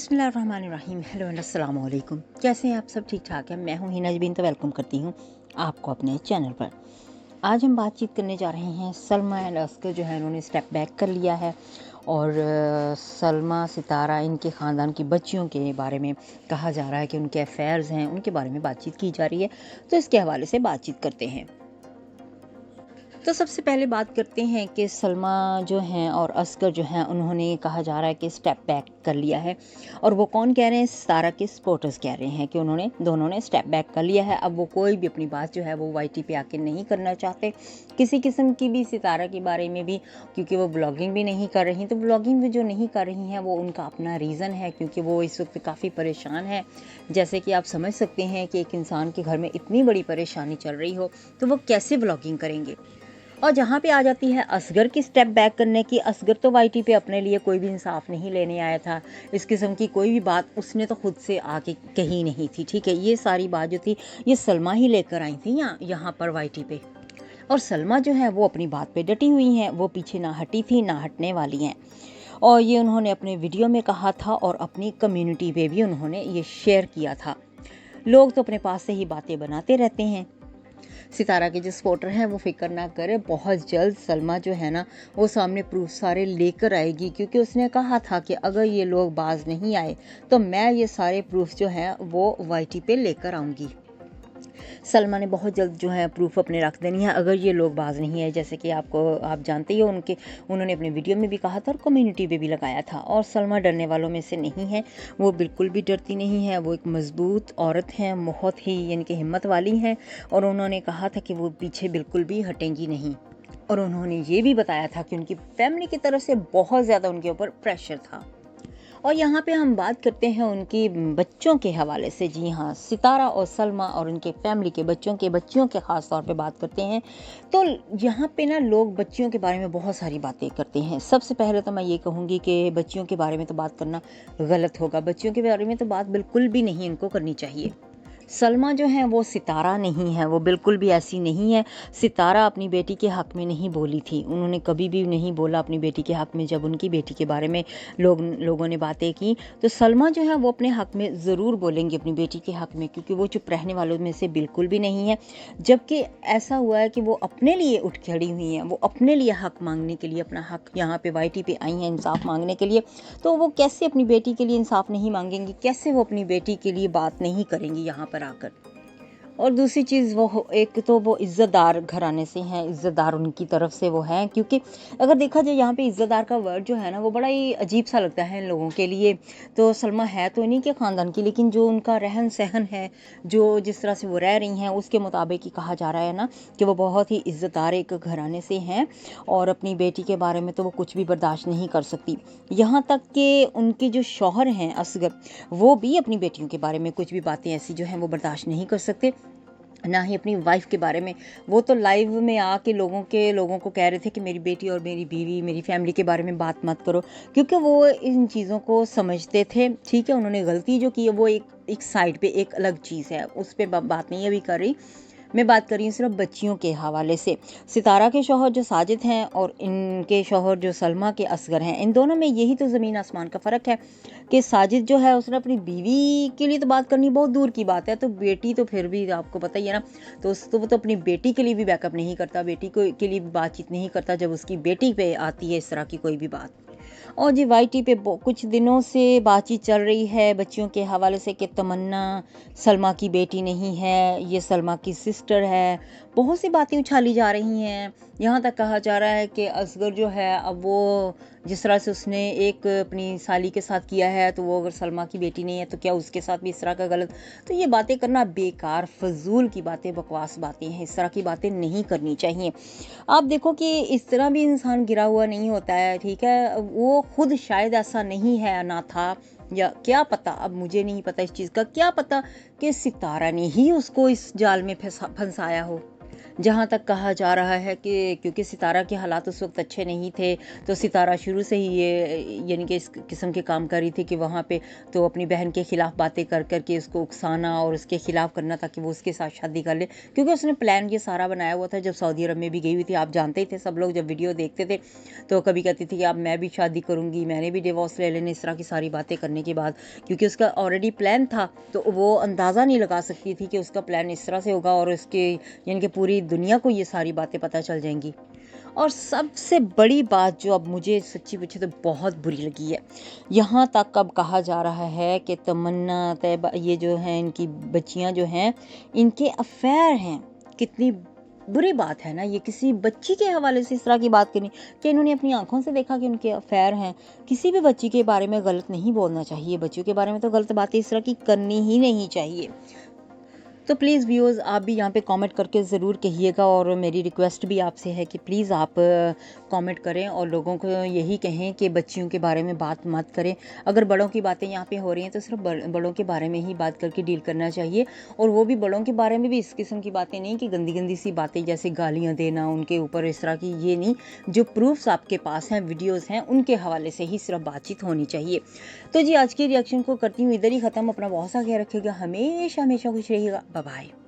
बिस्मिल्लाहिर्रहमानिर्रहीम। Hello and अस्सलाम वालेकुम। कैसे हैं आप सब? ठीक ठाक है। मैं हूं हिना जबीन, तो वेलकम करती हूं आपको अपने चैनल पर। आज हम बातचीत करने जा रहे हैं सलमा एंड असगर जो है उन्होंने स्टेप बैक कर लिया है और सलमा, सितारा, इनके ख़ानदान की बच्चियों के बारे में कहा जा रहा है कि उनके अफेयर्स हैं, उनके बारे में बातचीत की जा रही है। तो इसके हवाले से बातचीत करते हैं। तो सबसे पहले बात करते हैं कि सलमा जो हैं और असगर जो हैं उन्होंने कहा जा रहा है कि स्टेप बैक कर लिया है। और वो कौन कह रहे हैं? सितारा के सपोर्टर्स कह रहे हैं कि उन्होंने दोनों ने स्टेप बैक कर लिया है। अब वो कोई भी अपनी बात जो है वो वाईटी पे आके नहीं करना चाहते किसी किस्म की भी, सितारा के बारे में भी, क्योंकि वो ब्लॉगिंग भी नहीं कर रही। तो ब्लॉगिंग भी जो नहीं कर रही हैं वो उनका अपना रीज़न है, क्योंकि वो इस वक्त काफ़ी परेशान है। जैसे कि आप समझ सकते हैं कि एक इंसान के घर में इतनी बड़ी परेशानी चल रही हो तो वो कैसे ब्लॉगिंग करेंगे। और जहाँ पे आ जाती है असगर की स्टेप बैक करने की, असगर तो वाईटी पे अपने लिए कोई भी इंसाफ नहीं लेने आया था। इस किस्म की कोई भी बात उसने तो खुद से आके कही नहीं थी। ठीक है, ये सारी बात जो थी ये सलमा ही लेकर आई थी यहाँ पर वाईटी पे। और सलमा जो है वो अपनी बात पे डटी हुई हैं, वो पीछे ना हटी थी ना हटने वाली हैं। और ये उन्होंने अपने वीडियो में कहा था और अपनी कम्युनिटी पे भी उन्होंने ये शेयर किया था। लोग तो अपने पास से ही बातें बनाते रहते हैं। सितारा के जो सपोर्टर हैं वो फिक्र ना करें, बहुत जल्द सलमा जो है ना वो सामने प्रूफ सारे लेकर आएगी, क्योंकि उसने कहा था कि अगर ये लोग बाज नहीं आए तो मैं ये सारे प्रूफ जो हैं वो वाईटी पे लेकर आऊँगी। सलमा ने बहुत जल्द जो है प्रूफ अपने रख देनी है अगर ये लोग बाज नहीं है। जैसे कि आप जानते ही हो, उन्होंने अपने वीडियो में भी कहा था और कम्युनिटी पे भी लगाया था। और सलमा डरने वालों में से नहीं है, वो बिल्कुल भी डरती नहीं है। वो एक मजबूत औरत हैं, बहुत ही यानी कि हिम्मत वाली हैं। और उन्होंने कहा था कि वो पीछे बिल्कुल भी हटेंगी नहीं। और उन्होंने ये भी बताया था कि उनकी फैमिली की तरफ से बहुत ज़्यादा उनके ऊपर प्रेशर था। और यहाँ पे हम बात करते हैं उनकी बच्चों के हवाले से। जी हाँ, सितारा और सलमा और उनके फैमिली के बच्चियों के ख़ास तौर पे बात करते हैं। तो यहाँ पे ना लोग बच्चियों के बारे में बहुत सारी बातें करते हैं। सबसे पहले तो मैं ये कहूँगी कि बच्चियों के बारे में तो बात करना गलत होगा। बच्चियों के बारे में तो बात बिल्कुल भी नहीं इनको करनी चाहिए। सलमा जो है वो सितारा नहीं है, वो बिल्कुल भी ऐसी नहीं है। सितारा अपनी बेटी के हक़ में नहीं बोली थी, उन्होंने कभी भी नहीं बोला अपनी बेटी के हक़ में। जब उनकी बेटी के बारे में लोगों ने बातें की तो सलमा जो है वो अपने हक़ में ज़रूर बोलेंगी, अपनी बेटी के हक़ में, क्योंकि वो चुप रहने वालों में से बिल्कुल भी नहीं है। जबकि ऐसा हुआ है कि वो अपने लिए उठ खड़ी हुई हैं, वो अपने लिए हक़ मांगने के लिए, अपना हक़ यहाँ पे वाईटी पे आई हैं इंसाफ मांगने के लिए। तो वो कैसे अपनी बेटी के लिए इंसाफ नहीं मांगेंगी? कैसे वो अपनी बेटी के लिए बात नहीं करेंगी यहाँ पर आकर? और दूसरी चीज़ एक तो वो इज़्ज़तदार घराने से हैं, इज़्ज़तदार उनकी तरफ से वो हैं, क्योंकि अगर देखा जाए यहाँ पे इज़्ज़तदार का वर्ड जो है ना वो बड़ा ही अजीब सा लगता है इन लोगों के लिए। तो सलमा है तो इन्हीं के ख़ानदान की, लेकिन जो उनका रहन सहन है, जो जिस तरह से वो रह रही हैं उसके मुताबिक ही कहा जा रहा है ना कि वो बहुत ही इज़्ज़तदार एक घराने से हैं। और अपनी बेटी के बारे में तो वो कुछ भी बर्दाश्त नहीं कर सकती। यहाँ तक कि उनके जो शौहर हैं असगर, वो भी अपनी बेटियों के बारे में कुछ भी बातें ऐसी जो हैं वो बर्दाश्त नहीं कर सकते, ना ही अपनी वाइफ के बारे में। वो तो लाइव में आके लोगों को कह रहे थे कि मेरी बेटी और मेरी बीवी, मेरी फैमिली के बारे में बात मत करो, क्योंकि वो इन चीज़ों को समझते थे। ठीक है, उन्होंने गलती जो की है वो एक साइड पे एक अलग चीज़ है, उस पर बात नहीं अभी कर रही। मैं बात कर रही हूँ सिर्फ बच्चियों के हवाले से। सितारा के शौहर जो साजिद हैं और इनके शौहर जो सलमा के असगर हैं, इन दोनों में यही तो ज़मीन आसमान का फ़र्क है कि साजिद जो है उसने अपनी बीवी के लिए तो बात करनी बहुत दूर की बात है, तो बेटी तो फिर भी आपको पता ही है ना। तो वो तो अपनी बेटी के लिए भी बैकअप नहीं करता, बेटी को के लिए भी बातचीत नहीं करता जब उसकी बेटी पे आती है इस तरह की कोई भी बात। और जी वाईटी पे कुछ दिनों से बातचीत चल रही है बच्चियों के हवाले से कि तमन्ना सलमा की बेटी नहीं है, ये सलमा की सिस्टर है। बहुत सी बातें उछाली जा रही हैं। यहाँ तक कहा जा रहा है कि असगर जो है, अब वो जिस तरह से उसने एक अपनी साली के साथ किया है, तो वो अगर सलमा की बेटी नहीं है तो क्या उसके साथ भी इस तरह का गलत? तो ये बातें करना बेकार, फजूल की बातें, बकवास बातें हैं। इस तरह की बातें नहीं करनी चाहिए। आप देखो कि इस तरह भी इंसान गिरा हुआ नहीं होता है। ठीक है, वो खुद शायद ऐसा नहीं है, ना था, या क्या पता, अब मुझे नहीं पता इस चीज़ का, क्या पता कि सितारा ने ही उसको इस जाल में फंसाया हो। जहाँ तक कहा जा रहा है कि क्योंकि सितारा के हालात उस वक्त अच्छे नहीं थे, तो सितारा शुरू से ही ये यानी कि इस किस्म के काम कर रही थी कि वहाँ पे तो अपनी बहन के खिलाफ बातें कर कर के उसको उकसाना और उसके खिलाफ करना ताकि वो उसके साथ शादी कर ले, क्योंकि उसने प्लान ये सारा बनाया हुआ था। जब सऊदी अरब में भी गई हुई थी, आप जानते ही थे, सब लोग जब वीडियो देखते थे तो कभी कहती थी कि अब मैं भी शादी करूँगी, मैंने भी डिवोर्स ले लेने, इस तरह की सारी बातें करने के बाद, क्योंकि उसका ऑलरेडी प्लान था, तो वो अंदाज़ा नहीं लगा सकती थी कि उसका प्लान इस तरह से होगा और उसके यानी कि पूरी दुनिया को ये सारी बातें पता चल जाएंगी। और सबसे बड़ी बात जो अब मुझे सच्ची पूछे तो बहुत बुरी लगी है, यहाँ तक अब कहा जा रहा है कि तमन्ना तैयबा ये जो हैं इनकी बच्चियाँ जो हैं इनके अफेयर हैं। कितनी बुरी बात है ना ये, किसी बच्ची के हवाले से इस तरह की बात करनी कि इन्होंने अपनी आंखों से देखा कि उनके अफेयर हैं। किसी भी बच्ची के बारे में गलत नहीं बोलना चाहिए, बच्चियों के बारे में तो गलत बातें इस तरह की करनी ही नहीं चाहिए। तो प्लीज़ व्यूअर्स आप भी यहाँ पे कमेंट करके ज़रूर कहिएगा, और मेरी रिक्वेस्ट भी आपसे है कि प्लीज़ आप कमेंट करें और लोगों को यही कहें कि बच्चियों के बारे में बात मत करें। अगर बड़ों की बातें यहाँ पे हो रही हैं तो सिर्फ बड़ों के बारे में ही बात करके डील करना चाहिए, और वो भी बड़ों के बारे में भी इस किस्म की बातें नहीं कि गंदी गंदी सी बातें जैसे गालियाँ देना उनके ऊपर, इस तरह की ये नहीं। जो प्रूफ्स आपके पास हैं, वीडियोज़ हैं, उनके हवाले से ही सिर्फ बातचीत होनी चाहिए। तो जी आज की रिएक्शन को करती हूँ इधर ही ख़त्म। अपना बहुत सा ख्याल रखिएगा, हमेशा हमेशा खुश रहिएगा। Bye bye.